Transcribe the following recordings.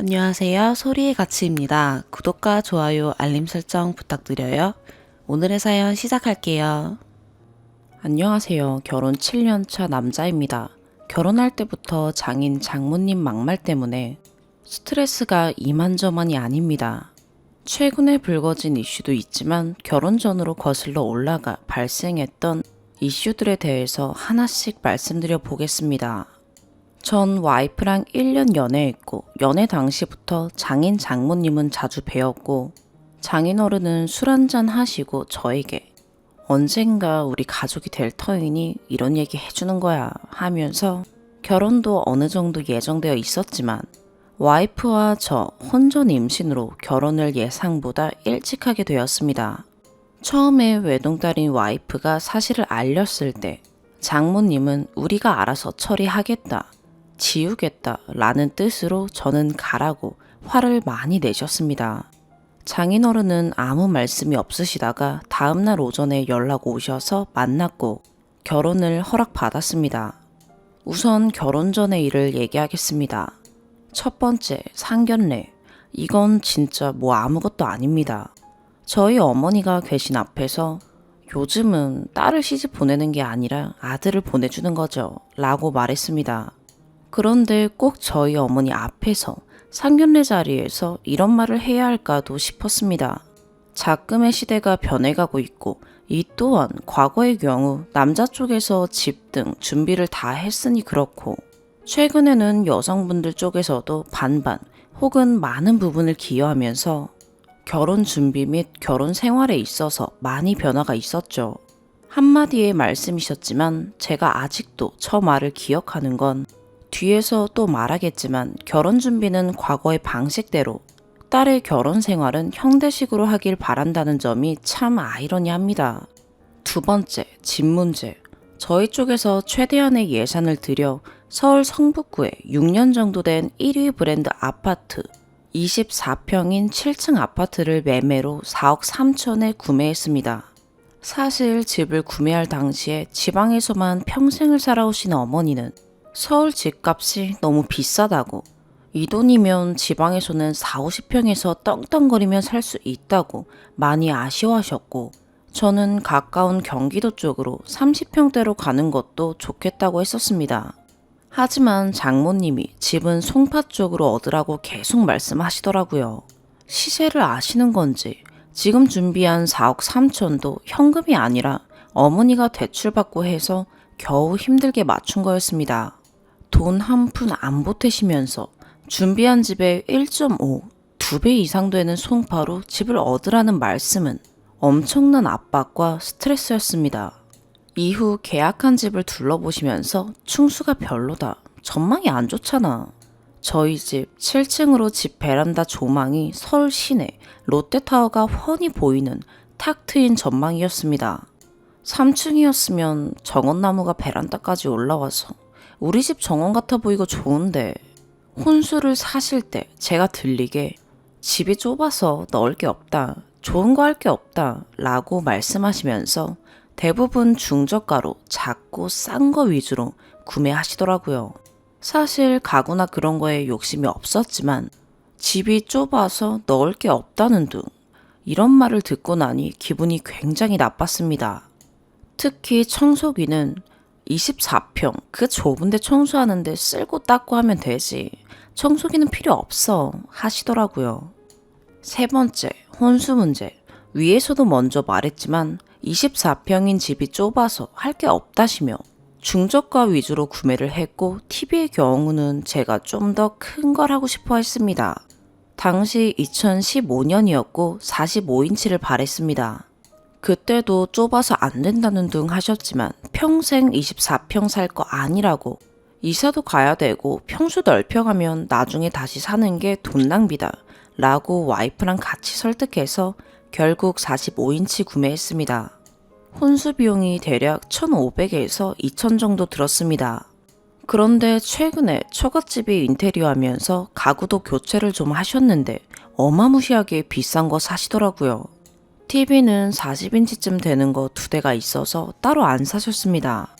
안녕하세요. 소리의 가치입니다. 구독과 좋아요, 알림 설정 부탁드려요. 오늘의 사연 시작할게요. 안녕하세요. 결혼 7년차 남자입니다. 결혼할 때부터 장인 장모님 막말 때문에 스트레스가 이만저만이 아닙니다. 최근에 불거진 이슈도 있지만 결혼 전으로 거슬러 올라가 발생했던 이슈들에 대해서 하나씩 말씀드려 보겠습니다. 전 와이프랑 1년 연애했고 연애 당시부터 장인 장모님은 자주 뵈었고 장인어른은 술 한잔 하시고 저에게 언젠가 우리 가족이 될 터이니 이런 얘기 해주는 거야 하면서 결혼도 어느 정도 예정되어 있었지만 와이프와 저 혼전 임신으로 결혼을 예상보다 일찍 하게 되었습니다. 처음에 외동딸인 와이프가 사실을 알렸을 때 장모님은 우리가 알아서 처리하겠다, 지우겠다 라는 뜻으로 저는 가라고 화를 많이 내셨습니다. 장인어른은 아무 말씀이 없으시다가 다음날 오전에 연락 오셔서 만났고 결혼을 허락받았습니다. 우선 결혼 전의 일을 얘기하겠습니다. 첫 번째, 상견례. 이건 진짜 뭐 아무것도 아닙니다. 저희 어머니가 계신 앞에서 요즘은 딸을 시집 보내는 게 아니라 아들을 보내주는 거죠 라고 말했습니다. 그런데 꼭 저희 어머니 앞에서 상견례 자리에서 이런 말을 해야 할까도 싶었습니다. 작금의 시대가 변해가고 있고 이 또한 과거의 경우 남자 쪽에서 집 등 준비를 다 했으니 그렇고 최근에는 여성분들 쪽에서도 반반 혹은 많은 부분을 기여하면서 결혼 준비 및 결혼 생활에 있어서 많이 변화가 있었죠. 한마디의 말씀이셨지만 제가 아직도 저 말을 기억하는 건 뒤에서 또 말하겠지만 결혼 준비는 과거의 방식대로 딸의 결혼 생활은 형대식으로 하길 바란다는 점이 참 아이러니합니다. 두 번째, 집 문제. 저희 쪽에서 최대한의 예산을 들여 서울 성북구에 6년 정도 된 1위 브랜드 아파트 24평인 7층 아파트를 매매로 4억 3천에 구매했습니다. 사실 집을 구매할 당시에 지방에서만 평생을 살아오신 어머니는 서울 집값이 너무 비싸다고 이 돈이면 지방에서는 4, 50평에서 떵떵거리며 살 수 있다고 많이 아쉬워하셨고 저는 가까운 경기도 쪽으로 30평대로 가는 것도 좋겠다고 했었습니다. 하지만 장모님이 집은 송파 쪽으로 얻으라고 계속 말씀하시더라고요. 시세를 아시는 건지 지금 준비한 4억 3천도 현금이 아니라 어머니가 대출받고 해서 겨우 힘들게 맞춘 거였습니다. 돈 한 푼 안 보태시면서 준비한 집의 1.5, 2배 이상 되는 송파로 집을 얻으라는 말씀은 엄청난 압박과 스트레스였습니다. 이후 계약한 집을 둘러보시면서 충수가 별로다, 전망이 안 좋잖아. 저희 집 7층으로 집 베란다 조망이 서울 시내 롯데타워가 훤히 보이는 탁 트인 전망이었습니다. 3층이었으면 정원나무가 베란다까지 올라와서 우리 집 정원 같아 보이고 좋은데 혼수를 사실 때 제가 들리게 집이 좁아서 넣을 게 없다, 좋은 거 할 게 없다 라고 말씀하시면서 대부분 중저가로 작고 싼 거 위주로 구매하시더라고요. 사실 가구나 그런 거에 욕심이 없었지만 집이 좁아서 넣을 게 없다는 둥 이런 말을 듣고 나니 기분이 굉장히 나빴습니다. 특히 청소기는 24평 그 좁은데 청소하는데 쓸고 닦고 하면 되지 청소기는 필요 없어 하시더라고요. 세 번째, 혼수 문제. 위에서도 먼저 말했지만 24평인 집이 좁아서 할 게 없다시며 중저가 위주로 구매를 했고 TV의 경우는 제가 좀 더 큰 걸 하고 싶어 했습니다. 당시 2015년이었고 45인치를 바랬습니다. 그때도 좁아서 안 된다는 둥 하셨지만 평생 24평 살 거 아니라고 이사도 가야 되고 평수 넓혀가면 나중에 다시 사는 게 돈 낭비다 라고 와이프랑 같이 설득해서 결국 45인치 구매했습니다. 혼수 비용이 대략 1,500에서 2,000 정도 들었습니다. 그런데 최근에 처갓집이 인테리어 하면서 가구도 교체를 좀 하셨는데 어마무시하게 비싼 거 사시더라고요. TV는 40인치쯤 되는 거 2대가 있어서 따로 안 사셨습니다.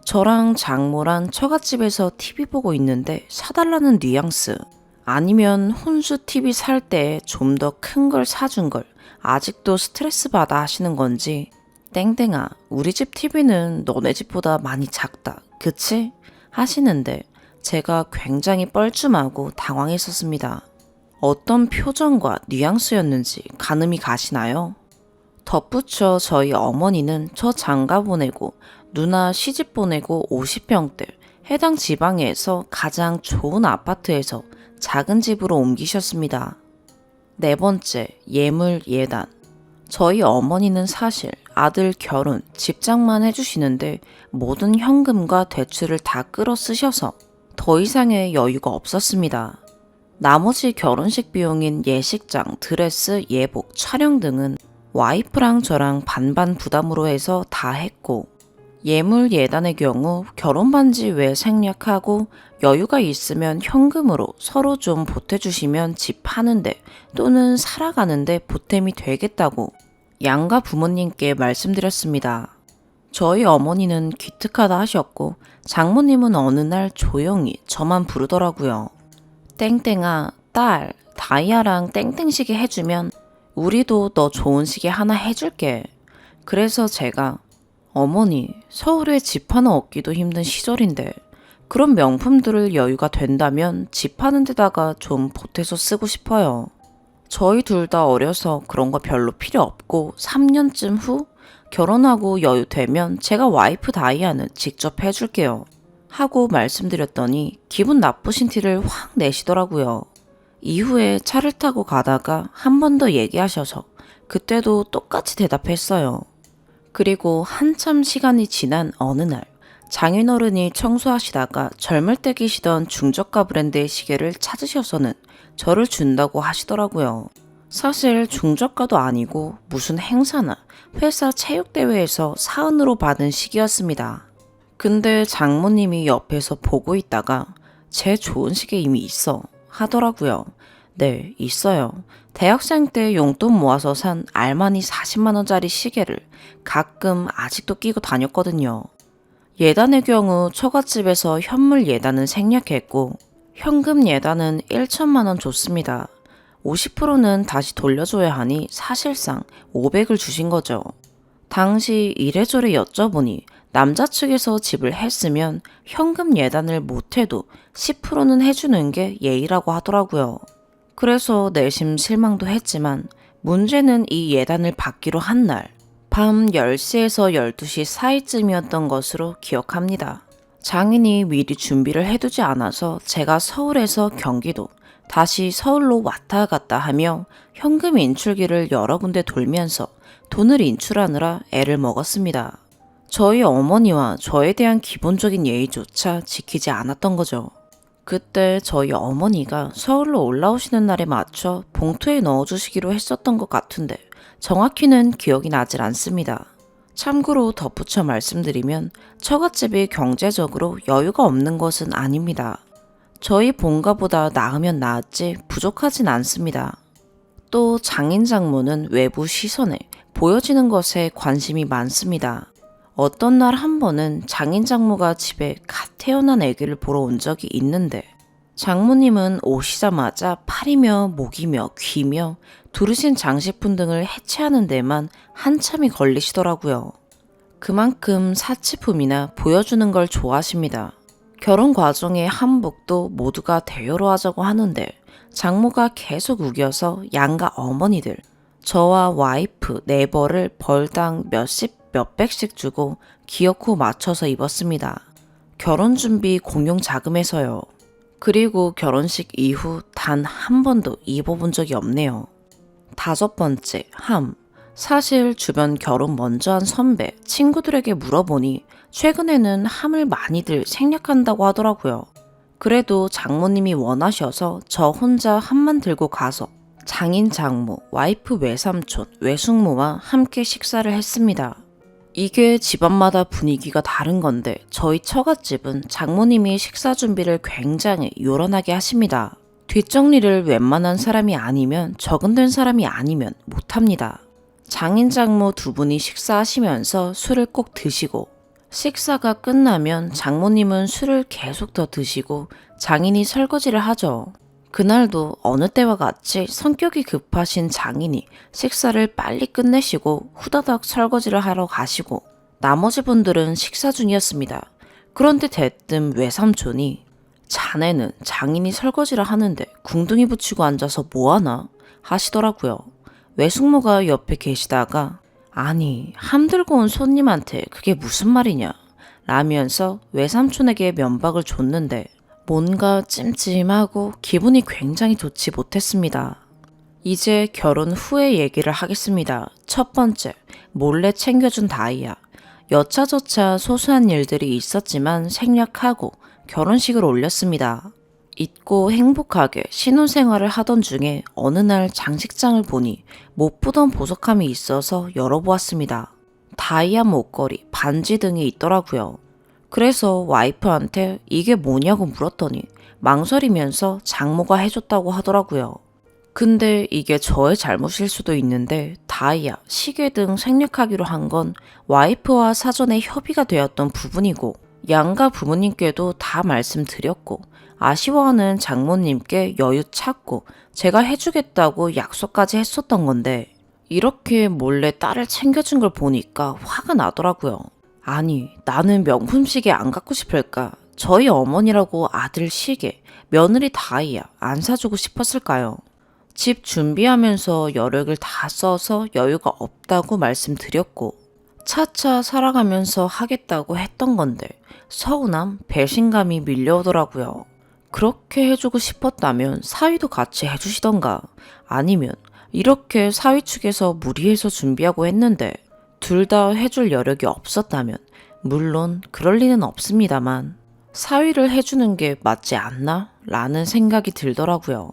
저랑 장모랑 처갓집에서 TV 보고 있는데 사달라는 뉘앙스. 아니면 혼수 TV 살 때 좀 더 큰 걸 사준 걸 아직도 스트레스 받아 하시는 건지 땡땡아, 우리 집 TV는 너네 집보다 많이 작다. 그치? 하시는데 제가 굉장히 뻘쭘하고 당황했었습니다. 어떤 표정과 뉘앙스였는지 가늠이 가시나요? 덧붙여 저희 어머니는 저 장가 보내고 누나 시집 보내고 50평대 해당 지방에서 가장 좋은 아파트에서 작은 집으로 옮기셨습니다. 네 번째, 예물 예단. 저희 어머니는 사실 아들 결혼, 집장만 해주시는데 모든 현금과 대출을 다 끌어 쓰셔서 더 이상의 여유가 없었습니다. 나머지 결혼식 비용인 예식장, 드레스, 예복, 촬영 등은 와이프랑 저랑 반반 부담으로 해서 다 했고, 예물 예단의 경우 결혼 반지 외 생략하고 여유가 있으면 현금으로 서로 좀 보태주시면 집 파는데 또는 살아가는데 보탬이 되겠다고 양가 부모님께 말씀드렸습니다. 저희 어머니는 기특하다 하셨고 장모님은 어느 날 조용히 저만 부르더라고요. 땡땡아, 딸, 다이아랑 땡땡시계 해주면 우리도 너 좋은 시계 하나 해줄게. 그래서 제가 어머니, 서울에 집 하나 얻기도 힘든 시절인데 그런 명품들을 여유가 된다면 집 하는 데다가 좀 보태서 쓰고 싶어요. 저희 둘 다 어려서 그런 거 별로 필요 없고 3년쯤 후 결혼하고 여유 되면 제가 와이프 다이아는 직접 해줄게요. 하고 말씀드렸더니 기분 나쁘신 티를 확 내시더라고요. 이후에 차를 타고 가다가 한 번 더 얘기하셔서 그때도 똑같이 대답했어요. 그리고 한참 시간이 지난 어느 날 장인어른이 청소하시다가 젊을 때 끼시던 중저가 브랜드의 시계를 찾으셔서는 저를 준다고 하시더라고요. 사실 중저가도 아니고 무슨 행사나 회사 체육대회에서 사은으로 받은 시계였습니다. 근데 장모님이 옆에서 보고 있다가 제 좋은 시계 이미 있어 하더라고요. 네, 있어요. 대학생 때 용돈 모아서 산 알마니 40만 원짜리 시계를 가끔 아직도 끼고 다녔거든요. 예단의 경우 처갓집에서 현물 예단은 생략했고 현금 예단은 1천만 원 줬습니다. 50%는 다시 돌려줘야 하니 사실상 500을 주신 거죠. 당시 이래저래 여쭤보니 남자 측에서 집을 했으면 현금 예단을 못해도 10%는 해주는 게 예의라고 하더라고요. 그래서 내심 실망도 했지만 문제는 이 예단을 받기로 한 날 밤 10시에서 12시 사이쯤이었던 것으로 기억합니다. 장인이 미리 준비를 해두지 않아서 제가 서울에서 경기도 다시 서울로 왔다 갔다 하며 현금 인출기를 여러 군데 돌면서 돈을 인출하느라 애를 먹었습니다. 저희 어머니와 저에 대한 기본적인 예의조차 지키지 않았던 거죠. 그때 저희 어머니가 서울로 올라오시는 날에 맞춰 봉투에 넣어주시기로 했었던 것 같은데 정확히는 기억이 나질 않습니다. 참고로 덧붙여 말씀드리면 처갓집이 경제적으로 여유가 없는 것은 아닙니다. 저희 본가보다 나으면 나았지 부족하진 않습니다. 또 장인 장모는 외부 시선에 보여지는 것에 관심이 많습니다. 어떤 날 한 번은 장인 장모가 집에 갓 태어난 아기를 보러 온 적이 있는데 장모님은 오시자마자 팔이며 목이며 귀며 두르신 장식품 등을 해체하는 데만 한참이 걸리시더라고요. 그만큼 사치품이나 보여주는 걸 좋아하십니다. 결혼 과정의 한복도 모두가 대여로 하자고 하는데 장모가 계속 우겨서 양가 어머니들, 저와 와이프 네버를 벌당 몇십 몇백씩 주고 기어코 맞춰서 입었습니다. 결혼 준비 공용 자금에서요. 그리고 결혼식 이후 단 한 번도 입어본 적이 없네요. 다섯 번째, 함. 사실 주변 결혼 먼저 한 선배, 친구들에게 물어보니 최근에는 함을 많이들 생략한다고 하더라고요. 그래도 장모님이 원하셔서 저 혼자 함만 들고 가서 장인 장모, 와이프 외삼촌, 외숙모와 함께 식사를 했습니다. 이게 집안마다 분위기가 다른 건데 저희 처갓집은 장모님이 식사 준비를 굉장히 요란하게 하십니다. 뒷정리를 웬만한 사람이 아니면 적응된 사람이 아니면 못합니다. 장인 장모 두 분이 식사하시면서 술을 꼭 드시고 식사가 끝나면 장모님은 술을 계속 더 드시고 장인이 설거지를 하죠. 그날도 어느 때와 같이 성격이 급하신 장인이 식사를 빨리 끝내시고 후다닥 설거지를 하러 가시고 나머지 분들은 식사 중이었습니다. 그런데 대뜸 외삼촌이 자네는 장인이 설거지를 하는데 궁둥이 붙이고 앉아서 뭐하나? 하시더라고요. 외숙모가 옆에 계시다가 아니 함들고 온 손님한테 그게 무슨 말이냐 라면서 외삼촌에게 면박을 줬는데 뭔가 찜찜하고 기분이 굉장히 좋지 못했습니다. 이제 결혼 후의 얘기를 하겠습니다. 첫 번째, 몰래 챙겨준 다이아. 여차저차 소소한 일들이 있었지만 생략하고 결혼식을 올렸습니다. 잊고 행복하게 신혼생활을 하던 중에 어느 날 장식장을 보니 못 보던 보석함이 있어서 열어보았습니다. 다이아 목걸이, 반지 등이 있더라고요. 그래서 와이프한테 이게 뭐냐고 물었더니 망설이면서 장모가 해줬다고 하더라고요. 근데 이게 저의 잘못일 수도 있는데 다이아, 시계 등 생략하기로 한 건 와이프와 사전에 협의가 되었던 부분이고 양가 부모님께도 다 말씀드렸고 아쉬워하는 장모님께 여유 찾고 제가 해주겠다고 약속까지 했었던 건데 이렇게 몰래 딸을 챙겨준 걸 보니까 화가 나더라고요. 아니 나는 명품 시계 안 갖고 싶을까? 저희 어머니라고 아들 시계, 며느리 다이아 안 사주고 싶었을까요? 집 준비하면서 여력을 다 써서 여유가 없다고 말씀드렸고 차차 살아가면서 하겠다고 했던 건데 서운함, 배신감이 밀려오더라고요. 그렇게 해주고 싶었다면 사위도 같이 해주시던가 아니면 이렇게 사위 측에서 무리해서 준비하고 했는데 둘 다 해줄 여력이 없었다면 물론 그럴 리는 없습니다만 사위를 해주는 게 맞지 않나? 라는 생각이 들더라고요.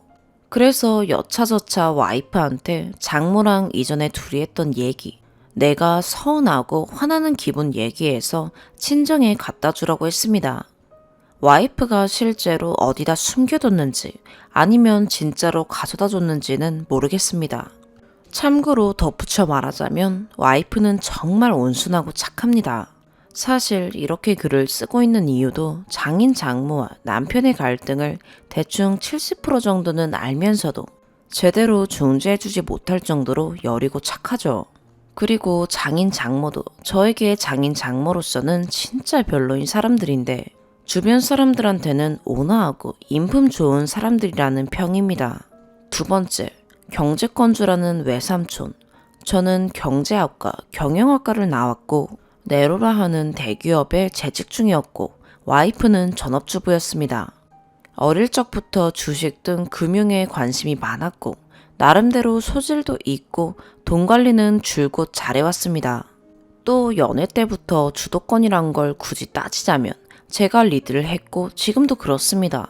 그래서 여차저차 와이프한테 장모랑 이전에 둘이 했던 얘기, 내가 서운하고 화나는 기분 얘기해서 친정에 갖다 주라고 했습니다. 와이프가 실제로 어디다 숨겨뒀는지 아니면 진짜로 가져다 줬는지는 모르겠습니다. 참고로 덧붙여 말하자면 와이프는 정말 온순하고 착합니다. 사실 이렇게 글을 쓰고 있는 이유도 장인 장모와 남편의 갈등을 대충 70% 정도는 알면서도 제대로 중재해주지 못할 정도로 여리고 착하죠. 그리고 장인 장모도 저에게 장인 장모로서는 진짜 별로인 사람들인데 주변 사람들한테는 온화하고 인품 좋은 사람들이라는 평입니다. 두 번째, 경제권주라는 외삼촌. 저는 경제학과, 경영학과를 나왔고 네로라 하는 대기업에 재직 중이었고 와이프는 전업주부였습니다. 어릴 적부터 주식 등 금융에 관심이 많았고 나름대로 소질도 있고 돈 관리는 줄곧 잘해왔습니다. 또 연애 때부터 주도권이란 걸 굳이 따지자면 제가 리드를 했고 지금도 그렇습니다.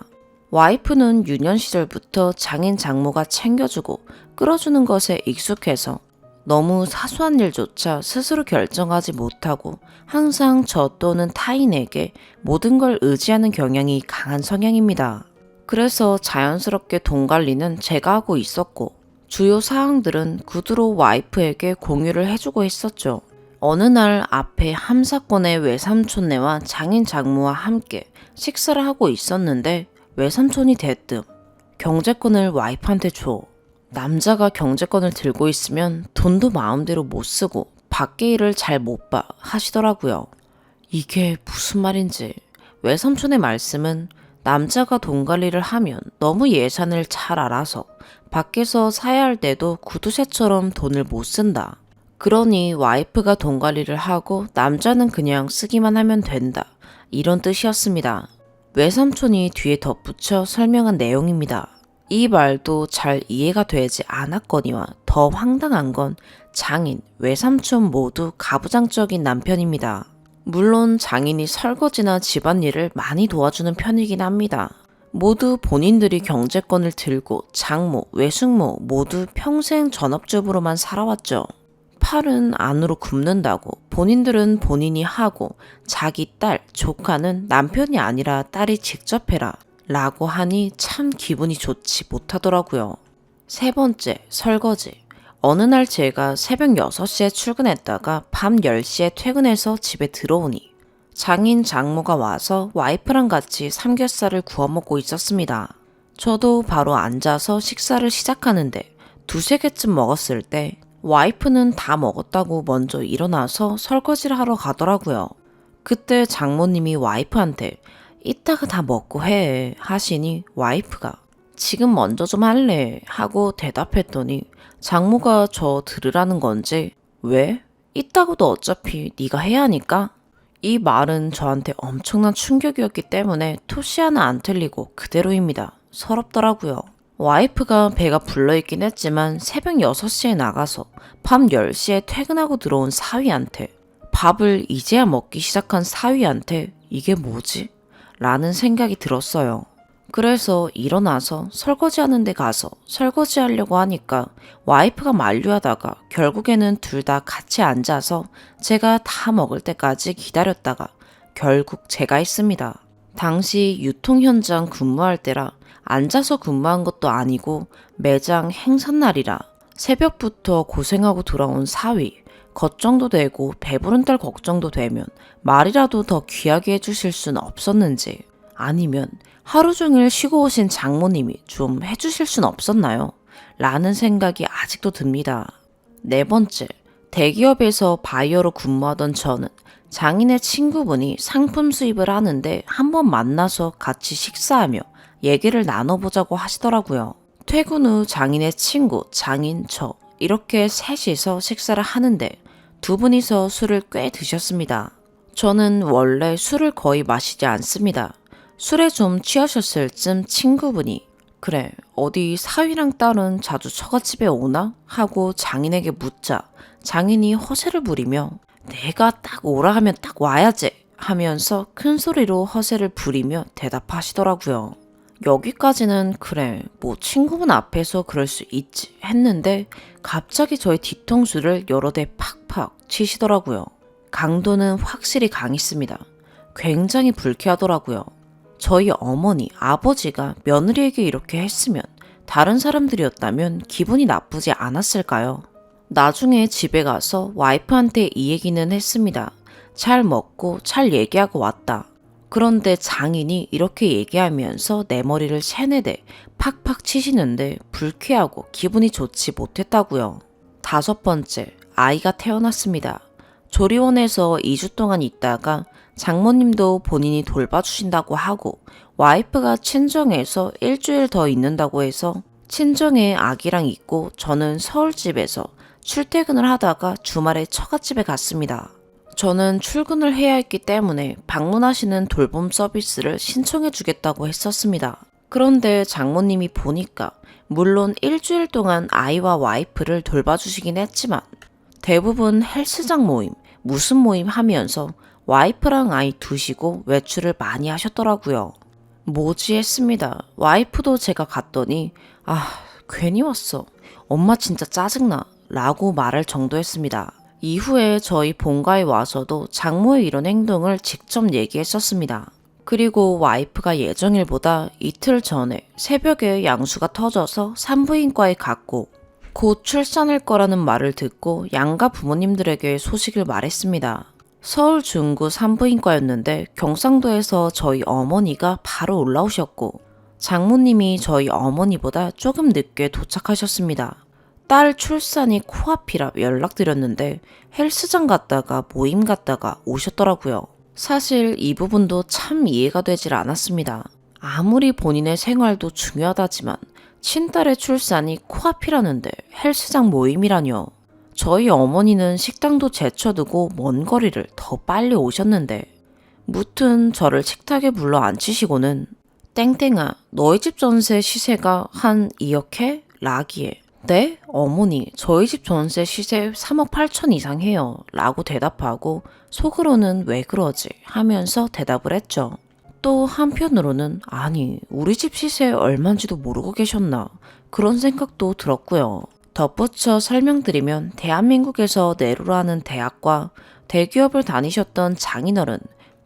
와이프는 유년 시절부터 장인 장모가 챙겨주고 끌어주는 것에 익숙해서 너무 사소한 일조차 스스로 결정하지 못하고 항상 저 또는 타인에게 모든 걸 의지하는 경향이 강한 성향입니다. 그래서 자연스럽게 돈 관리는 제가 하고 있었고 주요 사항들은 구두로 와이프에게 공유를 해주고 했었죠. 어느 날 앞에 함사권의 외삼촌네와 장인 장모와 함께 식사를 하고 있었는데 외삼촌이 대뜸 경제권을 와이프한테 줘. 남자가 경제권을 들고 있으면 돈도 마음대로 못 쓰고 밖에 일을 잘 못 봐 하시더라고요. 이게 무슨 말인지 외삼촌의 말씀은 남자가 돈 관리를 하면 너무 예산을 잘 알아서 밖에서 사야 할 때도 구두쇠처럼 돈을 못 쓴다. 그러니 와이프가 돈 관리를 하고 남자는 그냥 쓰기만 하면 된다. 이런 뜻이었습니다. 외삼촌이 뒤에 덧붙여 설명한 내용입니다. 이 말도 잘 이해가 되지 않았거니와 더 황당한 건 장인, 외삼촌 모두 가부장적인 남편입니다. 물론 장인이 설거지나 집안일을 많이 도와주는 편이긴 합니다. 모두 본인들이 경제권을 들고 장모, 외숙모 모두 평생 전업주부로만 살아왔죠. 팔은 안으로 굽는다고 본인들은 본인이 하고 자기 딸, 조카는 남편이 아니라 딸이 직접 해라 라고 하니 참 기분이 좋지 못하더라고요. 세 번째, 설거지. 어느 날 제가 새벽 6시에 출근했다가 밤 10시에 퇴근해서 집에 들어오니 장인 장모가 와서 와이프랑 같이 삼겹살을 구워 먹고 있었습니다. 저도 바로 앉아서 식사를 시작하는데 두세 개쯤 먹었을 때 와이프는 다 먹었다고 먼저 일어나서 설거지를 하러 가더라고요. 그때 장모님이 와이프한테 이따가 다 먹고 해 하시니 와이프가 지금 먼저 좀 할래 하고 대답했더니 장모가 저 들으라는 건지 왜? 이따가도 어차피 네가 해야 하니까? 이 말은 저한테 엄청난 충격이었기 때문에 토시 하나 안 틀리고 그대로입니다. 서럽더라고요. 와이프가 배가 불러있긴 했지만 새벽 6시에 나가서 밤 10시에 퇴근하고 들어온 사위한테 밥을 이제야 먹기 시작한 사위한테 이게 뭐지? 라는 생각이 들었어요. 그래서 일어나서 설거지하는 데 가서 설거지하려고 하니까 와이프가 만류하다가 결국에는 둘 다 같이 앉아서 제가 다 먹을 때까지 기다렸다가 결국 제가 했습니다. 당시 유통 현장 근무할 때라 앉아서 근무한 것도 아니고 매장 행사날이라 새벽부터 고생하고 돌아온 사위, 걱정도 되고 배부른 딸 걱정도 되면 말이라도 더 귀하게 해주실 순 없었는지 아니면 하루 종일 쉬고 오신 장모님이 좀 해주실 순 없었나요? 라는 생각이 아직도 듭니다. 네 번째, 대기업에서 바이어로 근무하던 저는 장인의 친구분이 상품 수입을 하는데 한번 만나서 같이 식사하며 얘기를 나눠보자고 하시더라고요. 퇴근 후 장인의 친구, 장인, 저 이렇게 셋이서 식사를 하는데 두 분이서 술을 꽤 드셨습니다. 저는 원래 술을 거의 마시지 않습니다. 술에 좀 취하셨을 쯤 친구분이 그래 어디 사위랑 딸은 자주 처갓집에 오나? 하고 장인에게 묻자 장인이 허세를 부리며 내가 딱 오라 하면 딱 와야지 하면서 큰 소리로 허세를 부리며 대답하시더라고요. 여기까지는 그래 뭐 친구분 앞에서 그럴 수 있지 했는데 갑자기 저의 뒤통수를 여러 대 팍팍 치시더라고요. 강도는 확실히 강했습니다. 굉장히 불쾌하더라고요. 저희 어머니, 아버지가 며느리에게 이렇게 했으면 다른 사람들이었다면 기분이 나쁘지 않았을까요? 나중에 집에 가서 와이프한테 이 얘기는 했습니다. 잘 먹고 잘 얘기하고 왔다. 그런데 장인이 이렇게 얘기하면서 내 머리를 세네대 팍팍 치시는데 불쾌하고 기분이 좋지 못했다고요. 다섯 번째, 아이가 태어났습니다. 조리원에서 2주 동안 있다가 장모님도 본인이 돌봐주신다고 하고 와이프가 친정에서 일주일 더 있는다고 해서 친정에 아기랑 있고 저는 서울집에서 출퇴근을 하다가 주말에 처갓집에 갔습니다. 저는 출근을 해야 했기 때문에 방문하시는 돌봄 서비스를 신청해 주겠다고 했었습니다. 그런데 장모님이 보니까 물론 일주일 동안 아이와 와이프를 돌봐주시긴 했지만 대부분 헬스장 모임, 무슨 모임 하면서 와이프랑 아이 두시고 외출을 많이 하셨더라고요. 뭐지 했습니다. 와이프도 제가 갔더니 괜히 왔어. 엄마 진짜 짜증나 라고 말할 정도였습니다. 이후에 저희 본가에 와서도 장모의 이런 행동을 직접 얘기했었습니다. 그리고 와이프가 예정일보다 이틀 전에 새벽에 양수가 터져서 산부인과에 갔고 곧 출산할 거라는 말을 듣고 양가 부모님들에게 소식을 말했습니다. 서울 중구 산부인과였는데 경상도에서 저희 어머니가 바로 올라오셨고 장모님이 저희 어머니보다 조금 늦게 도착하셨습니다. 딸 출산이 코앞이라 연락드렸는데 헬스장 갔다가 모임 갔다가 오셨더라고요. 사실 이 부분도 참 이해가 되질 않았습니다. 아무리 본인의 생활도 중요하다지만 친딸의 출산이 코앞이라는데 헬스장 모임이라뇨. 저희 어머니는 식당도 제쳐두고 먼 거리를 더 빨리 오셨는데 무튼 저를 식탁에 불러 앉히시고는 땡땡아 너희 집 전세 시세가 한 2억 해? 라기에 네? 어머니 저희 집 전세 시세 3억 8천 이상 해요 라고 대답하고 속으로는 왜 그러지 하면서 대답을 했죠. 또 한편으로는 아니 우리 집 시세 얼만지도 모르고 계셨나 그런 생각도 들었고요. 덧붙여 설명드리면 대한민국에서 내로라는 대학과 대기업을 다니셨던 장인어른,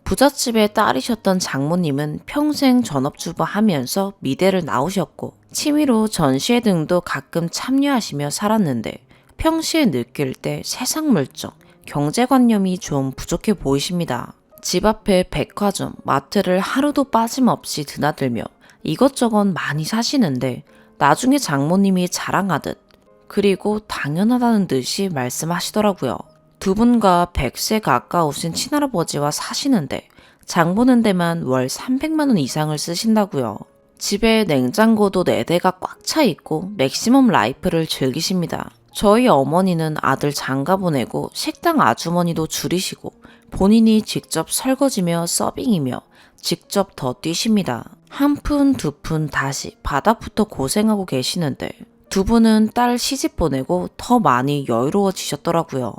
부잣집의 딸이셨던 장모님은 평생 전업주부 하면서 미대를 나오셨고 취미로 전시회 등도 가끔 참여하시며 살았는데 평시에 느낄 때 세상 물정, 경제관념이 좀 부족해 보이십니다. 집 앞에 백화점, 마트를 하루도 빠짐없이 드나들며 이것저것 많이 사시는데 나중에 장모님이 자랑하듯 그리고 당연하다는 듯이 말씀하시더라고요. 두 분과 100세 가까우신 친할아버지와 사시는데 장 보는 데만 월 300만 원 이상을 쓰신다고요. 집에 냉장고도 4대가 꽉 차 있고 맥시멈 라이프를 즐기십니다. 저희 어머니는 아들 장가 보내고 식당 아주머니도 줄이시고 본인이 직접 설거지며 서빙이며 직접 더 뛰십니다. 한 푼, 두 푼 다시 바닥부터 고생하고 계시는데 두 분은 딸 시집 보내고 더 많이 여유로워지셨더라고요.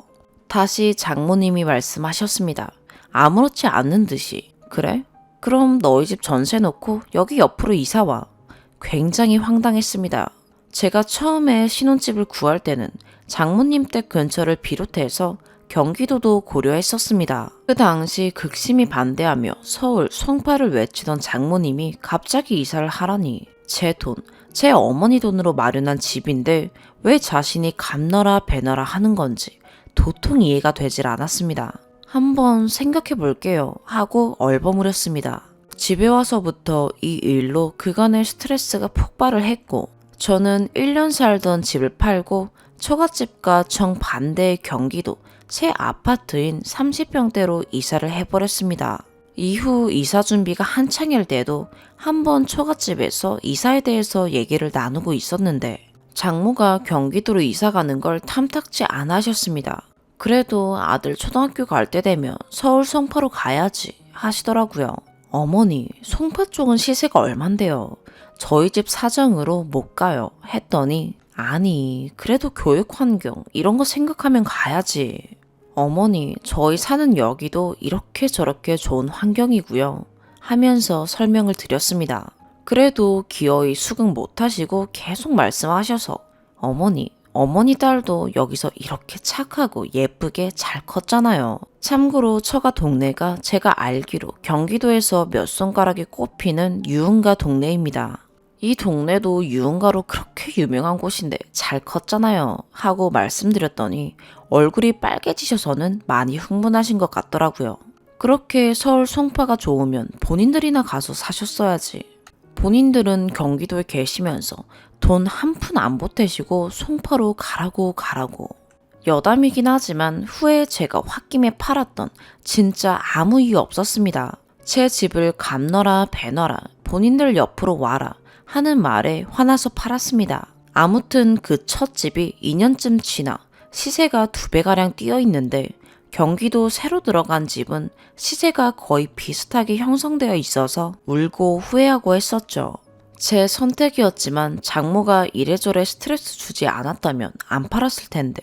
다시 장모님이 말씀하셨습니다. 아무렇지 않은 듯이 그래? 그럼 너희 집 전세 놓고 여기 옆으로 이사와. 굉장히 황당했습니다. 제가 처음에 신혼집을 구할 때는 장모님 댁 근처를 비롯해서 경기도도 고려했었습니다. 그 당시 극심히 반대하며 서울, 송파를 외치던 장모님이 갑자기 이사를 하라니 제 돈, 제 어머니 돈으로 마련한 집인데 왜 자신이 감너라 배너라 하는 건지 도통 이해가 되질 않았습니다. 한번 생각해 볼게요 하고 얼버무렸습니다. 집에 와서부터 이 일로 그간의 스트레스가 폭발을 했고 저는 1년 살던 집을 팔고 처갓집과 정반대의 경기도 새 아파트인 30평대로 이사를 해버렸습니다. 이후 이사 준비가 한창일 때도 한번 처갓집에서 이사에 대해서 얘기를 나누고 있었는데 장모가 경기도로 이사 가는 걸 탐탁지 않아 하셨습니다. 그래도 아들 초등학교 갈 때 되면 서울 송파로 가야지 하시더라고요. 어머니, 송파 쪽은 시세가 얼만데요? 저희 집 사정으로 못 가요 했더니 아니, 그래도 교육 환경 이런 거 생각하면 가야지. 어머니, 저희 사는 여기도 이렇게 저렇게 좋은 환경이고요 하면서 설명을 드렸습니다. 그래도 기어이 수긍 못하시고 계속 말씀하셔서 어머니 딸도 여기서 이렇게 착하고 예쁘게 잘 컸잖아요. 참고로 처가 동네가 제가 알기로 경기도에서 몇 손가락에 꼽히는 유흥가 동네입니다. 이 동네도 유흥가로 그렇게 유명한 곳인데 잘 컸잖아요 하고 말씀드렸더니 얼굴이 빨개지셔서는 많이 흥분하신 것 같더라고요. 그렇게 서울 송파가 좋으면 본인들이나 가서 사셨어야지. 본인들은 경기도에 계시면서 돈 한 푼 안 보태시고 송파로 가라고. 여담이긴 하지만 후에 제가 홧김에 팔았던 진짜 아무 이유 없었습니다. 제 집을 감너라 배너라 본인들 옆으로 와라 하는 말에 화나서 팔았습니다. 아무튼 그 첫 집이 2년쯤 지나 시세가 2배가량 뛰어 있는데 경기도 새로 들어간 집은 시세가 거의 비슷하게 형성되어 있어서 울고 후회하고 했었죠. 제 선택이었지만 장모가 이래저래 스트레스 주지 않았다면 안 팔았을 텐데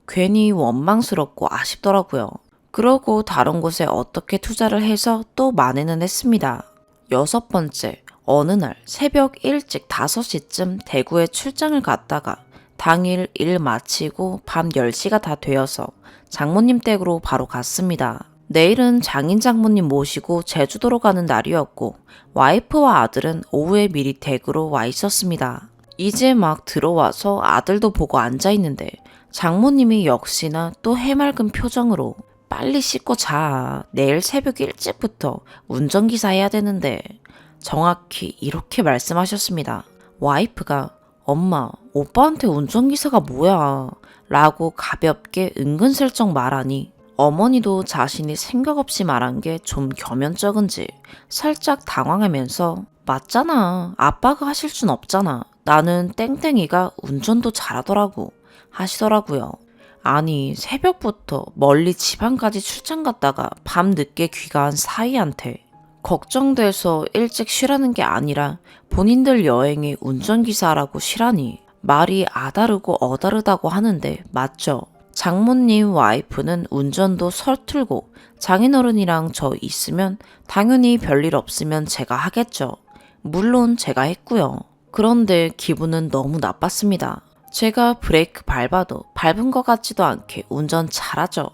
괜히 원망스럽고 아쉽더라고요. 그러고 다른 곳에 어떻게 투자를 해서 또 만회는 했습니다. 6번째, 어느 날 새벽 일찍 5시쯤 대구에 출장을 갔다가 당일 일 마치고 밤 10시가 다 되어서 장모님 댁으로 바로 갔습니다. 내일은 장인 장모님 모시고 제주도로 가는 날이었고 와이프와 아들은 오후에 미리 댁으로 와 있었습니다. 이제 막 들어와서 아들도 보고 앉아 있는데 장모님이 역시나 또 해맑은 표정으로 빨리 씻고 자. 내일 새벽 일찍부터 운전기사 해야 되는데 정확히 이렇게 말씀하셨습니다. 와이프가 엄마, 오빠한테 운전기사가 뭐야? 라고 가볍게 은근슬쩍 말하니 어머니도 자신이 생각 없이 말한 게 좀 겸연쩍은지 살짝 당황하면서 맞잖아. 아빠가 하실 순 없잖아. 나는 땡땡이가 운전도 잘하더라고 하시더라고요. 아니 새벽부터 멀리 지방까지 출장 갔다가 밤 늦게 귀가한 사위한테 걱정돼서 일찍 쉬라는 게 아니라 본인들 여행에 운전기사라고 쉬라니 말이 아다르고 어다르다고 하는데 맞죠? 장모님 와이프는 운전도 서툴고 장인어른이랑 저 있으면 당연히 별일 없으면 제가 하겠죠. 물론 제가 했고요. 그런데 기분은 너무 나빴습니다. 제가 브레이크 밟아도 밟은 것 같지도 않게 운전 잘하죠.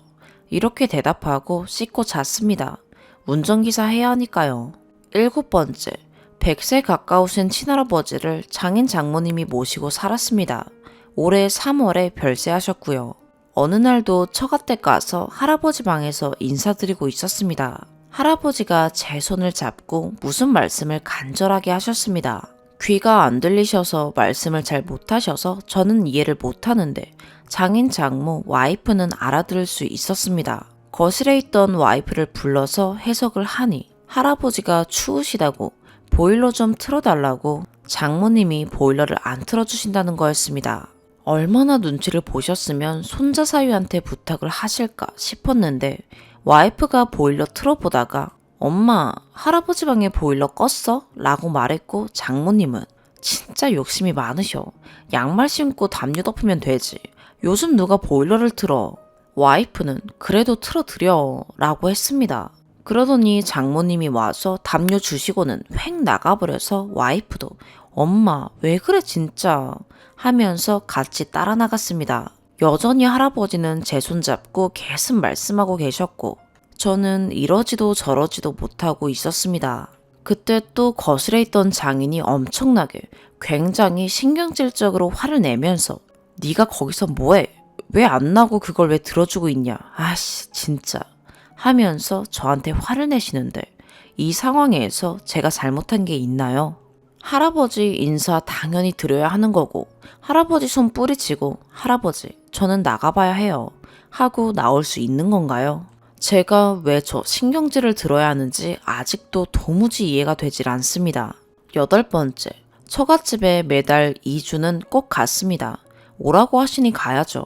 이렇게 대답하고 씻고 잤습니다. 운전기사 해야 하니까요. 7번째, 100세 가까우신 친할아버지를 장인 장모님이 모시고 살았습니다. 올해 3월에 별세하셨고요. 어느 날도 처갓댁 가서 할아버지 방에서 인사드리고 있었습니다. 할아버지가 제 손을 잡고 무슨 말씀을 간절하게 하셨습니다. 귀가 안 들리셔서 말씀을 잘 못하셔서 저는 이해를 못하는데 장인 장모 와이프는 알아들을 수 있었습니다. 거실에 있던 와이프를 불러서 해석을 하니 할아버지가 추우시다고 보일러 좀 틀어달라고 장모님이 보일러를 안 틀어주신다는 거였습니다. 얼마나 눈치를 보셨으면 손자 사위한테 부탁을 하실까 싶었는데 와이프가 보일러 틀어보다가 엄마, 할아버지 방에 보일러 껐어? 라고 말했고 장모님은 진짜 욕심이 많으셔. 양말 신고 담요 덮으면 되지. 요즘 누가 보일러를 틀어. 와이프는 그래도 틀어드려 라고 했습니다. 그러더니 장모님이 와서 담요 주시고는 획 나가버려서 와이프도 엄마 왜 그래 진짜 하면서 같이 따라 나갔습니다. 여전히 할아버지는 제 손 잡고 계속 말씀하고 계셨고 저는 이러지도 저러지도 못하고 있었습니다. 그때 또 거실에 있던 장인이 엄청나게 굉장히 신경질적으로 화를 내면서 네가 거기서 뭐해? 왜 안 나고 그걸 왜 들어주고 있냐? 아씨 진짜 하면서 저한테 화를 내시는데 이 상황에서 제가 잘못한 게 있나요? 할아버지 인사 당연히 드려야 하는 거고 할아버지 손 뿌리치고 할아버지 저는 나가봐야 해요 하고 나올 수 있는 건가요? 제가 왜 저 신경질을 들어야 하는지 아직도 도무지 이해가 되질 않습니다. 8번째, 처갓집에 매달 2주는 꼭 갔습니다. 오라고 하시니 가야죠.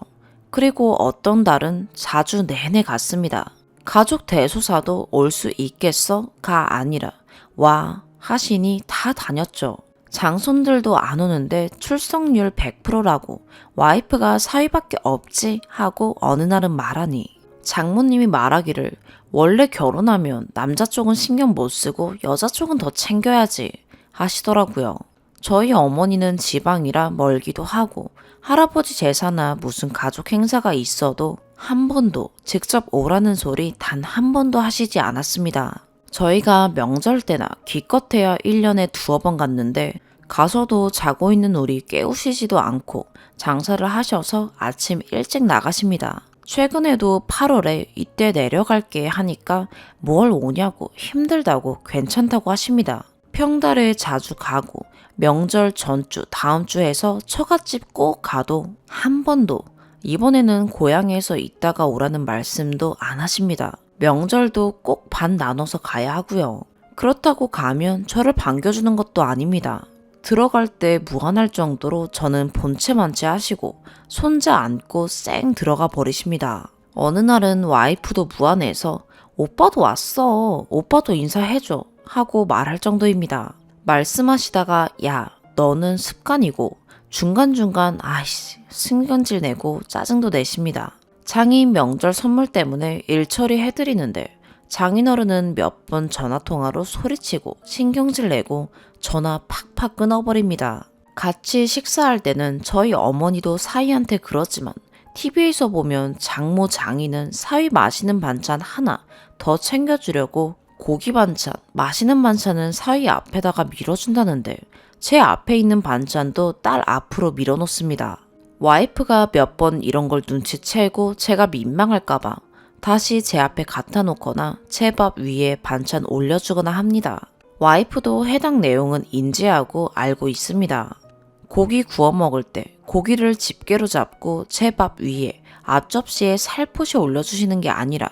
그리고 어떤 달은 4주 내내 갔습니다. 가족 대소사도 올 수 있겠어?가 아니라 와 하시니 다 다녔죠. 장손들도 안 오는데 출석률 100%라고 와이프가 사위밖에 없지 하고 어느 날은 말하니 장모님이 말하기를 원래 결혼하면 남자 쪽은 신경 못 쓰고 여자 쪽은 더 챙겨야지 하시더라고요. 저희 어머니는 지방이라 멀기도 하고 할아버지 제사나 무슨 가족 행사가 있어도 한 번도 직접 오라는 소리 단 한 번도 하시지 않았습니다. 저희가 명절 때나 기껏해야 1년에 2번 갔는데 가서도 자고 있는 우리 깨우시지도 않고 장사를 하셔서 아침 일찍 나가십니다. 최근에도 8월에 이때 내려갈게 하니까 뭘 오냐고 힘들다고 괜찮다고 하십니다. 평달에 자주 가고 명절 전주 다음 주에서 처갓집 꼭 가도 한 번도 이번에는 고향에서 있다가 오라는 말씀도 안 하십니다. 명절도 꼭 반 나눠서 가야 하고요. 그렇다고 가면 저를 반겨주는 것도 아닙니다. 들어갈 때 무안할 정도로 저는 본체만체 하시고 손자 안고 쌩 들어가 버리십니다. 어느 날은 와이프도 무안해서 오빠도 왔어. 오빠도 인사해줘. 하고 말할 정도입니다. 말씀하시다가 야 너는 습관이고 중간중간 아이씨 신경질 내고 짜증도 내십니다. 장인 명절 선물 때문에 일 처리해드리는데 장인어른은 몇 번 전화통화로 소리치고 신경질 내고 전화 팍팍 끊어버립니다. 같이 식사할 때는 저희 어머니도 사위한테 그러지만 TV에서 보면 장모 장인은 사위 맛있는 반찬 하나 더 챙겨주려고 고기 반찬, 맛있는 반찬은 사위 앞에다가 밀어준다는데 제 앞에 있는 반찬도 딸 앞으로 밀어놓습니다. 와이프가 몇 번 이런 걸 눈치채고 제가 민망할까봐 다시 제 앞에 갖다 놓거나 제 밥 위에 반찬 올려주거나 합니다. 와이프도 해당 내용은 인지하고 알고 있습니다. 고기 구워 먹을 때 고기를 집게로 잡고 제 밥 위에 앞접시에 살포시 올려주시는 게 아니라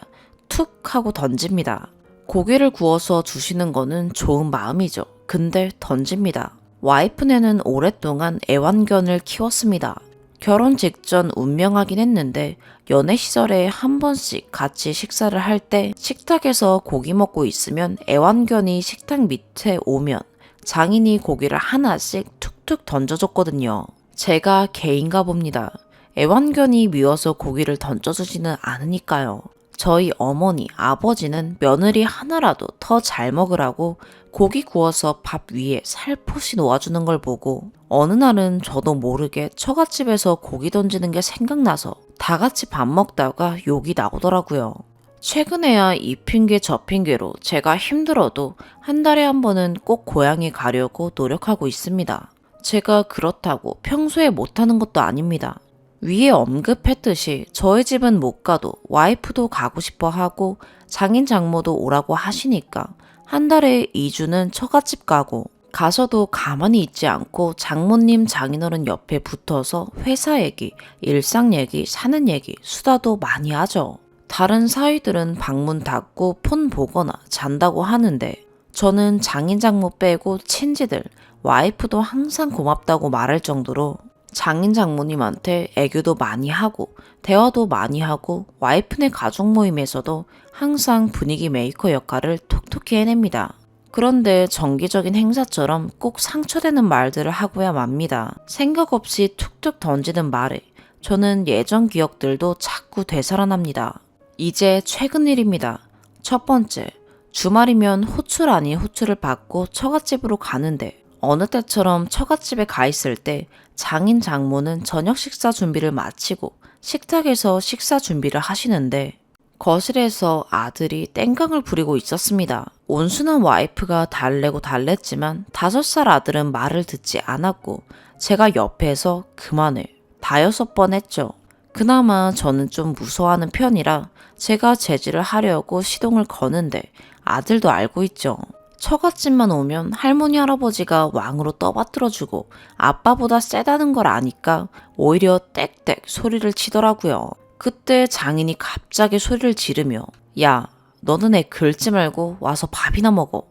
툭 하고 던집니다. 고기를 구워서 주시는 거는 좋은 마음이죠. 근데 던집니다. 와이프네는 오랫동안 애완견을 키웠습니다. 결혼 직전 운명하긴 했는데 연애 시절에 한 번씩 같이 식사를 할 때 식탁에서 고기 먹고 있으면 애완견이 식탁 밑에 오면 장인이 고기를 하나씩 툭툭 던져줬거든요. 제가 개인가 봅니다. 애완견이 미워서 고기를 던져주지는 않으니까요. 저희 어머니, 아버지는 며느리 하나라도 더 잘 먹으라고 고기 구워서 밥 위에 살포시 놓아주는 걸 보고 어느 날은 저도 모르게 처갓집에서 고기 던지는 게 생각나서 다 같이 밥 먹다가 욕이 나오더라고요. 최근에야 이 핑계 저 핑계로 제가 힘들어도 한 달에 한 번은 꼭 고향에 가려고 노력하고 있습니다. 제가 그렇다고 평소에 못하는 것도 아닙니다. 위에 언급했듯이 저희 집은 못 가도 와이프도 가고 싶어 하고 장인 장모도 오라고 하시니까 한 달에 2주는 처갓집 가고 가서도 가만히 있지 않고 장모님 장인어른 옆에 붙어서 회사 얘기, 일상 얘기, 사는 얘기, 수다도 많이 하죠. 다른 사위들은 방문 닫고 폰 보거나 잔다고 하는데 저는 장인 장모 빼고 친지들, 와이프도 항상 고맙다고 말할 정도로 장인 장모님한테 애교도 많이 하고 대화도 많이 하고 와이프네 가족 모임에서도 항상 분위기 메이커 역할을 톡톡히 해냅니다. 그런데 정기적인 행사처럼 꼭 상처되는 말들을 하고야 맙니다. 생각 없이 툭툭 던지는 말에 저는 예전 기억들도 자꾸 되살아납니다. 이제 최근 일입니다. 첫 번째, 주말이면 호출 아닌 호출을 받고 처갓집으로 가는데 어느 때처럼 처갓집에 가 있을 때 장인 장모는 저녁 식사 준비를 마치고 식탁에서 식사 준비를 하시는데 거실에서 아들이 땡깡을 부리고 있었습니다. 온순한 와이프가 달래고 달랬지만 5살 아들은 말을 듣지 않았고 제가 옆에서 그만해 다여섯 번 했죠. 그나마 저는 좀 무서워하는 편이라 제가 제지를 하려고 시동을 거는데 아들도 알고 있죠. 처갓집만 오면 할머니 할아버지가 왕으로 떠받들어주고 아빠보다 세다는 걸 아니까 오히려 떽떽 소리를 치더라고요. 그때 장인이 갑자기 소리를 지르며 야, 너는 애 긁지 말고 와서 밥이나 먹어.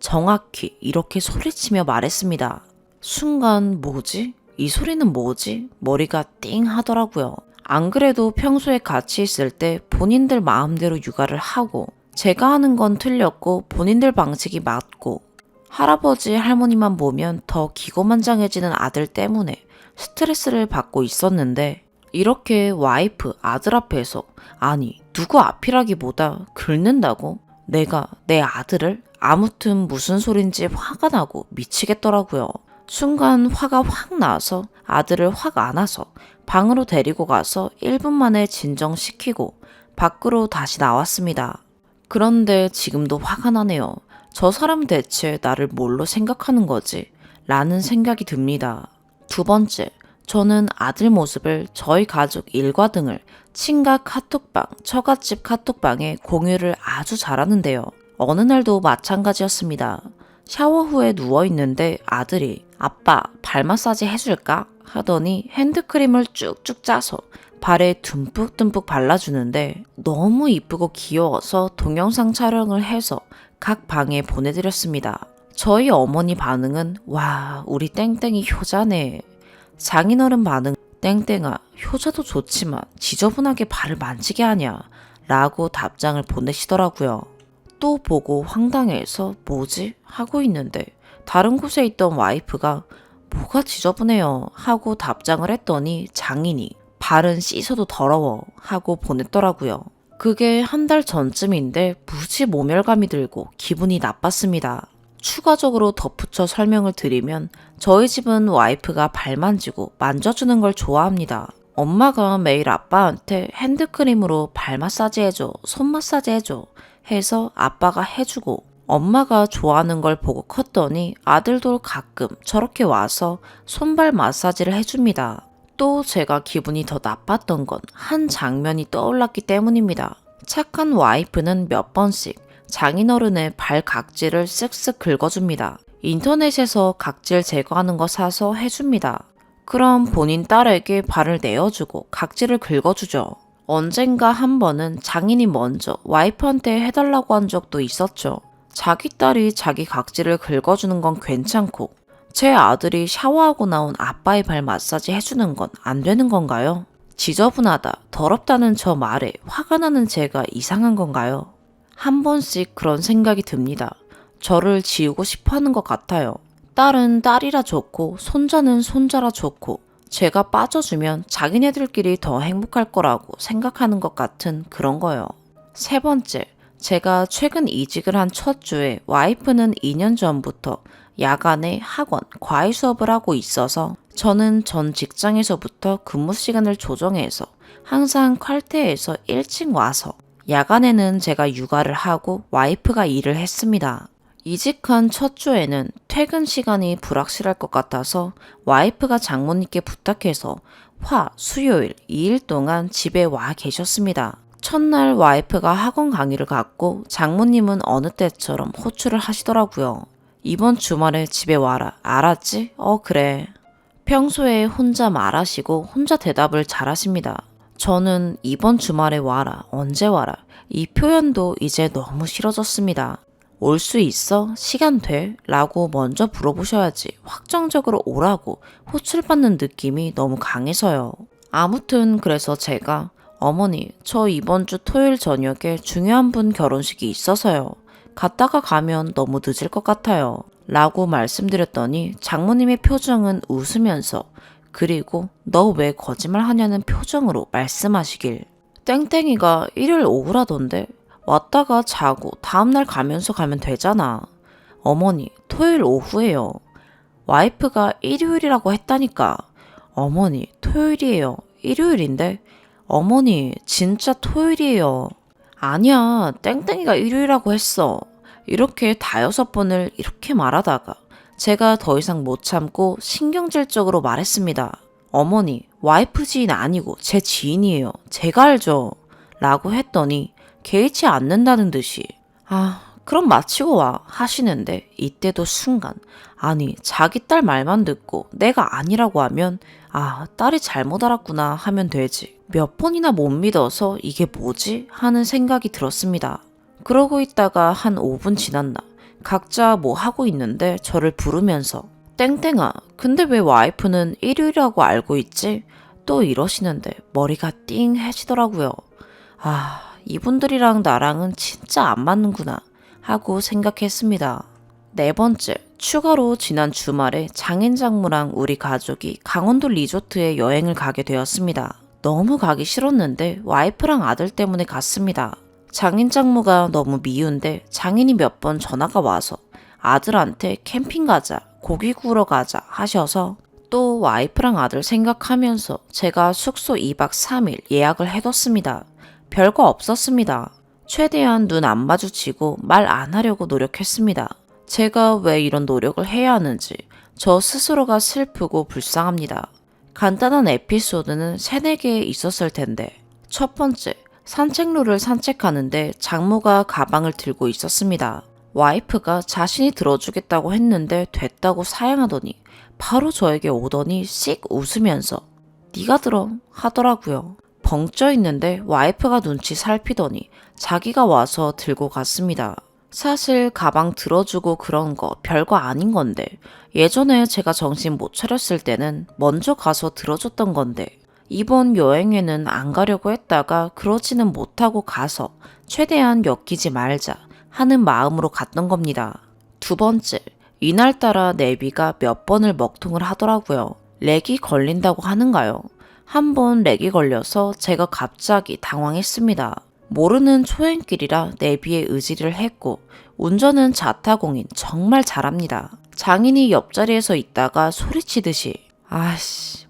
정확히 이렇게 소리치며 말했습니다. 순간 뭐지? 이 소리는 뭐지? 머리가 띵 하더라고요. 안 그래도 평소에 같이 있을 때 본인들 마음대로 육아를 하고 제가 하는 건 틀렸고 본인들 방식이 맞고 할아버지 할머니만 보면 더 기고만장해지는 아들 때문에 스트레스를 받고 있었는데 이렇게 와이프 아들 앞에서 아니 누구 앞이라기보다 긁는다고? 내가 내 아들을? 아무튼 무슨 소린지 화가 나고 미치겠더라고요. 순간 화가 확 나서 아들을 확 안아서 방으로 데리고 가서 1분 만에 진정시키고 밖으로 다시 나왔습니다. 그런데 지금도 화가 나네요. 저 사람 대체 나를 뭘로 생각하는 거지? 라는 생각이 듭니다. 두 번째, 저는 아들 모습을 저희 가족 일과 등을 친가 카톡방, 처갓집 카톡방에 공유를 아주 잘하는데요. 어느 날도 마찬가지였습니다. 샤워 후에 누워있는데 아들이 아빠 발 마사지 해줄까? 하더니 핸드크림을 쭉쭉 짜서 발에 듬뿍듬뿍 발라주는데 너무 이쁘고 귀여워서 동영상 촬영을 해서 각 방에 보내드렸습니다. 저희 어머니 반응은 와 우리 땡땡이 효자네. 장인어른 반응 땡땡아 효자도 좋지만 지저분하게 발을 만지게 하냐 라고 답장을 보내시더라고요. 또 보고 황당해서 뭐지? 하고 있는데 다른 곳에 있던 와이프가 뭐가 지저분해요 하고 답장을 했더니 장인이 발은 씻어도 더러워 하고 보냈더라고요. 그게 한 달 전쯤인데 무지 모멸감이 들고 기분이 나빴습니다. 추가적으로 덧붙여 설명을 드리면 저희 집은 와이프가 발 만지고 만져주는 걸 좋아합니다. 엄마가 매일 아빠한테 핸드크림으로 발 마사지 해줘, 손 마사지 해줘 해서 아빠가 해주고 엄마가 좋아하는 걸 보고 컸더니 아들도 가끔 저렇게 와서 손발 마사지를 해줍니다. 또 제가 기분이 더 나빴던 건 한 장면이 떠올랐기 때문입니다. 착한 와이프는 몇 번씩 장인어른의 발 각질을 쓱쓱 긁어줍니다. 인터넷에서 각질 제거하는 거 사서 해줍니다. 그럼 본인 딸에게 발을 내어주고 각질을 긁어주죠. 언젠가 한 번은 장인이 먼저 와이프한테 해달라고 한 적도 있었죠. 자기 딸이 자기 각질을 긁어주는 건 괜찮고 제 아들이 샤워하고 나온 아빠의 발 마사지 해주는 건 안 되는 건가요? 지저분하다, 더럽다는 저 말에 화가 나는 제가 이상한 건가요? 한 번씩 그런 생각이 듭니다. 저를 지우고 싶어 하는 것 같아요. 딸은 딸이라 좋고 손자는 손자라 좋고 제가 빠져주면 자기네들끼리 더 행복할 거라고 생각하는 것 같은 그런 거요. 세 번째, 제가 최근 이직을 한 첫 주에 와이프는 2년 전부터 야간에 학원, 과외 수업을 하고 있어서 저는 전 직장에서부터 근무 시간을 조정해서 항상 칼퇴해서 일찍 와서 야간에는 제가 육아를 하고 와이프가 일을 했습니다. 이직한 첫 주에는 퇴근 시간이 불확실할 것 같아서 와이프가 장모님께 부탁해서 화, 수요일 2일 동안 집에 와 계셨습니다. 첫날 와이프가 학원 강의를 갔고 장모님은 어느 때처럼 호출을 하시더라고요. 이번 주말에 집에 와라. 알았지? 그래. 평소에 혼자 말하시고 혼자 대답을 잘하십니다. 저는 이번 주말에 와라. 언제 와라. 이 표현도 이제 너무 싫어졌습니다. 올 수 있어? 시간 돼? 라고 먼저 물어보셔야지 확정적으로 오라고 호출받는 느낌이 너무 강해서요. 아무튼 그래서 제가 어머니, 저 이번 주 토요일 저녁에 중요한 분 결혼식이 있어서요. 갔다가 가면 너무 늦을 것 같아요. 라고 말씀드렸더니 장모님의 표정은 웃으면서 그리고 너 왜 거짓말 하냐는 표정으로 말씀하시길. 땡땡이가 일요일 오후라던데 왔다가 자고 다음날 가면서 가면 되잖아. 어머니, 토요일 오후에요. 와이프가 일요일이라고 했다니까. 어머니, 토요일이에요. 일요일인데? 어머니, 진짜 토요일이에요. 아니야, 땡땡이가 일요일이라고 했어. 이렇게 5번을 이렇게 말하다가 제가 더 이상 못 참고 신경질적으로 말했습니다. 어머니, 와이프 지인 아니고 제 지인이에요. 제가 알죠. 라고 했더니 개의치 않는다는 듯이 그럼 마치고 와 하시는데 이때도 순간 아니 자기 딸 말만 듣고 내가 아니라고 하면 딸이 잘못 알았구나 하면 되지. 몇 번이나 못 믿어서 이게 뭐지? 하는 생각이 들었습니다. 그러고 있다가 한 5분 지났나 각자 뭐 하고 있는데 저를 부르면서 땡땡아 근데 왜 와이프는 일요일이라고 알고 있지? 또 이러시는데 머리가 띵해지더라고요. 이분들이랑 나랑은 진짜 안 맞는구나 하고 생각했습니다. 4번째, 추가로 지난 주말에 장인 장모랑 우리 가족이 강원도 리조트에 여행을 가게 되었습니다. 너무 가기 싫었는데 와이프랑 아들 때문에 갔습니다. 장인 장모가 너무 미운데 장인이 몇 번 전화가 와서 아들한테 캠핑 가자, 고기 구우러 가자 하셔서 또 와이프랑 아들 생각하면서 제가 숙소 2박 3일 예약을 해뒀습니다. 별거 없었습니다. 최대한 눈 안 마주치고 말 안 하려고 노력했습니다. 제가 왜 이런 노력을 해야 하는지 저 스스로가 슬프고 불쌍합니다. 간단한 에피소드는 3-4개 있었을 텐데 첫 번째, 산책로를 산책하는데 장모가 가방을 들고 있었습니다. 와이프가 자신이 들어주겠다고 했는데 됐다고 사양하더니 바로 저에게 오더니 씩 웃으면서 네가 들어 하더라고요. 벙쪄 있는데 와이프가 눈치 살피더니 자기가 와서 들고 갔습니다. 사실 가방 들어주고 그런 거 별거 아닌 건데 예전에 제가 정신 못 차렸을 때는 먼저 가서 들어줬던 건데 이번 여행에는 안 가려고 했다가 그러지는 못하고 가서 최대한 엮이지 말자 하는 마음으로 갔던 겁니다. 2번째, 이날따라 내비가 몇 번을 먹통을 하더라고요. 렉이 걸린다고 하는가요? 한 번 렉이 걸려서 제가 갑자기 당황했습니다. 모르는 초행길이라 내비에 의지를 했고 운전은 자타공인 정말 잘합니다. 장인이 옆자리에서 있다가 소리치듯이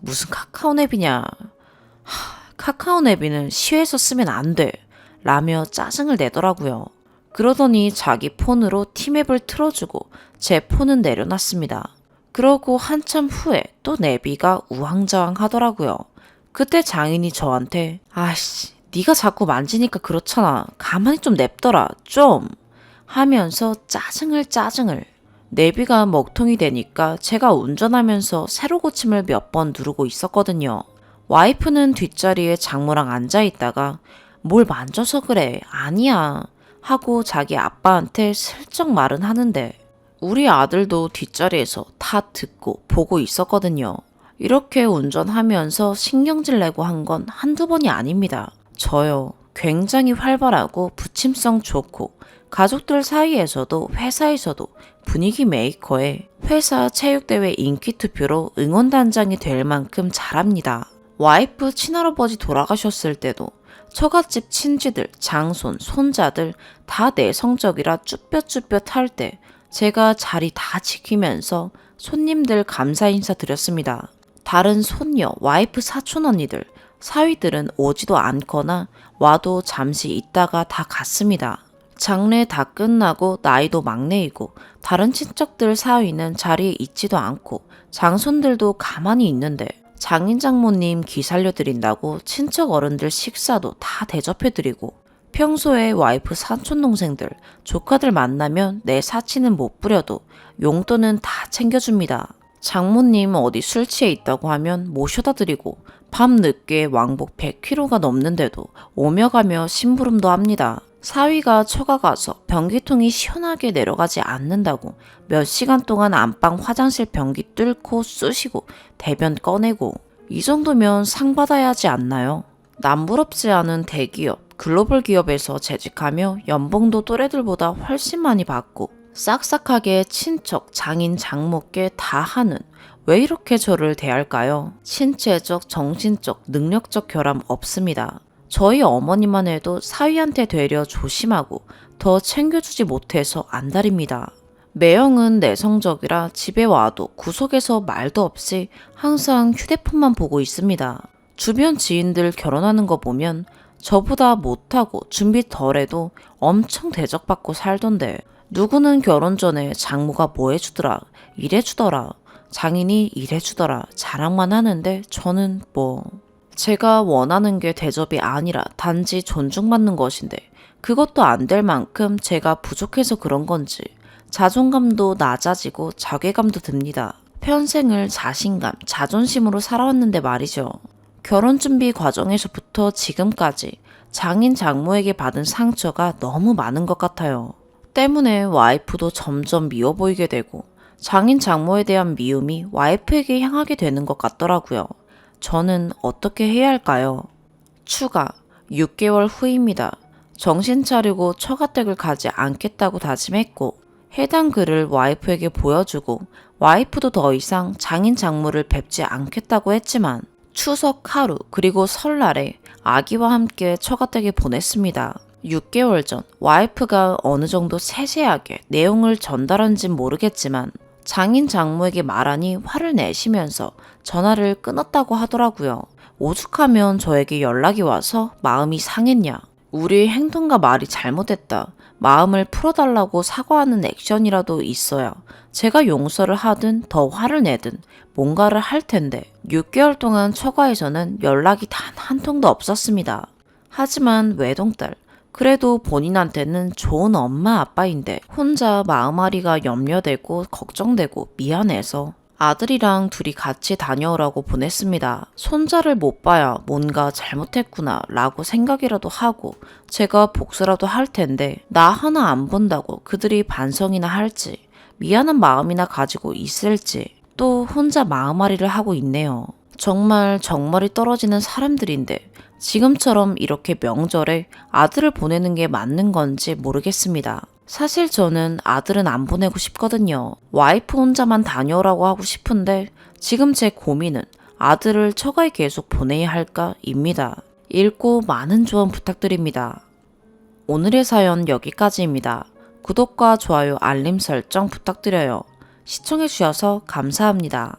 무슨 카카오내비냐. 카카오내비는 시외에서 쓰면 안 돼. 라며 짜증을 내더라고요. 그러더니 자기 폰으로 티맵을 틀어주고 제 폰은 내려놨습니다. 그러고 한참 후에 또 내비가 우왕좌왕 하더라고요. 그때 장인이 저한테 네가 자꾸 만지니까 그렇잖아. 가만히 좀 냅둬라. 좀. 하면서 짜증을. 내비가 먹통이 되니까 제가 운전하면서 세로 고침을 몇 번 누르고 있었거든요. 와이프는 뒷자리에 장모랑 앉아있다가 뭘 만져서 그래. 아니야. 하고 자기 아빠한테 슬쩍 말은 하는데 우리 아들도 뒷자리에서 다 듣고 보고 있었거든요. 이렇게 운전하면서 신경질 내고 한 건 한두 번이 아닙니다. 저요. 굉장히 활발하고 부침성 좋고 가족들 사이에서도 회사에서도 분위기 메이커에 회사 체육대회 인기투표로 응원단장이 될 만큼 잘합니다. 와이프 친할아버지 돌아가셨을 때도 처갓집 친지들, 장손, 손자들 다 내성적이라 쭈뼛쭈뼛 할 때 제가 자리 다 지키면서 손님들 감사 인사 드렸습니다. 다른 손녀, 와이프 사촌 언니들, 사위들은 오지도 않거나 와도 잠시 있다가 다 갔습니다. 장례 다 끝나고 나이도 막내이고 다른 친척들 사위는 자리에 있지도 않고 장손들도 가만히 있는데 장인 장모님 기 살려드린다고 친척 어른들 식사도 다 대접해드리고 평소에 와이프 사촌 동생들, 조카들 만나면 내 사치는 못 부려도 용돈은 다 챙겨줍니다. 장모님 어디 술 취해 있다고 하면 모셔다 드리고 밤 늦게 왕복 100km가 넘는데도 오며 가며 심부름도 합니다. 사위가 처가 가서 변기통이 시원하게 내려가지 않는다고 몇 시간 동안 안방 화장실 변기 뚫고 쑤시고 대변 꺼내고 이 정도면 상 받아야 하지 않나요? 남부럽지 않은 대기업, 글로벌 기업에서 재직하며 연봉도 또래들보다 훨씬 많이 받고 싹싹하게 친척, 장인, 장모께 다 하는 왜 이렇게 저를 대할까요? 신체적, 정신적, 능력적 결함 없습니다. 저희 어머니만 해도 사위한테 되려 조심하고 더 챙겨주지 못해서 안달입니다. 매형은 내성적이라 집에 와도 구석에서 말도 없이 항상 휴대폰만 보고 있습니다. 주변 지인들 결혼하는 거 보면 저보다 못하고 준비 덜해도 엄청 대접받고 살던데 누구는 결혼 전에 장모가 뭐 해주더라, 이래주더라, 장인이 이래주더라 자랑만 하는데 저는 제가 원하는 게 대접이 아니라 단지 존중받는 것인데 그것도 안 될 만큼 제가 부족해서 그런 건지 자존감도 낮아지고 자괴감도 듭니다. 평생을 자신감, 자존심으로 살아왔는데 말이죠. 결혼 준비 과정에서부터 지금까지 장인 장모에게 받은 상처가 너무 많은 것 같아요. 때문에 와이프도 점점 미워 보이게 되고 장인 장모에 대한 미움이 와이프에게 향하게 되는 것 같더라고요. 저는 어떻게 해야 할까요? 추가 6개월 후입니다. 정신 차리고 처가댁을 가지 않겠다고 다짐했고 해당 글을 와이프에게 보여주고 와이프도 더 이상 장인 장모를 뵙지 않겠다고 했지만 추석 하루 그리고 설날에 아기와 함께 처가댁에 보냈습니다. 6개월 전 와이프가 어느 정도 세세하게 내용을 전달한진 모르겠지만 장인 장모에게 말하니 화를 내시면서 전화를 끊었다고 하더라고요. 오죽하면 저에게 연락이 와서 마음이 상했냐. 우리의 행동과 말이 잘못했다. 마음을 풀어달라고 사과하는 액션이라도 있어야 제가 용서를 하든 더 화를 내든 뭔가를 할 텐데 6개월 동안 처가에서는 연락이 단 한 통도 없었습니다. 하지만 외동딸, 그래도 본인한테는 좋은 엄마 아빠인데 혼자 마음앓이가 염려되고 걱정되고 미안해서 아들이랑 둘이 같이 다녀오라고 보냈습니다. 손자를 못 봐야 뭔가 잘못했구나 라고 생각이라도 하고 제가 복수라도 할 텐데 나 하나 안 본다고 그들이 반성이나 할지 미안한 마음이나 가지고 있을지 또 혼자 마음앓이를 하고 있네요. 정말 정말이 떨어지는 사람들인데 지금처럼 이렇게 명절에 아들을 보내는 게 맞는 건지 모르겠습니다. 사실 저는 아들은 안 보내고 싶거든요. 와이프 혼자만 다녀오라고 하고 싶은데 지금 제 고민은 아들을 처가에 계속 보내야 할까입니다. 읽고 많은 조언 부탁드립니다. 오늘의 사연 여기까지입니다. 구독과 좋아요, 알림 설정 부탁드려요. 시청해주셔서 감사합니다.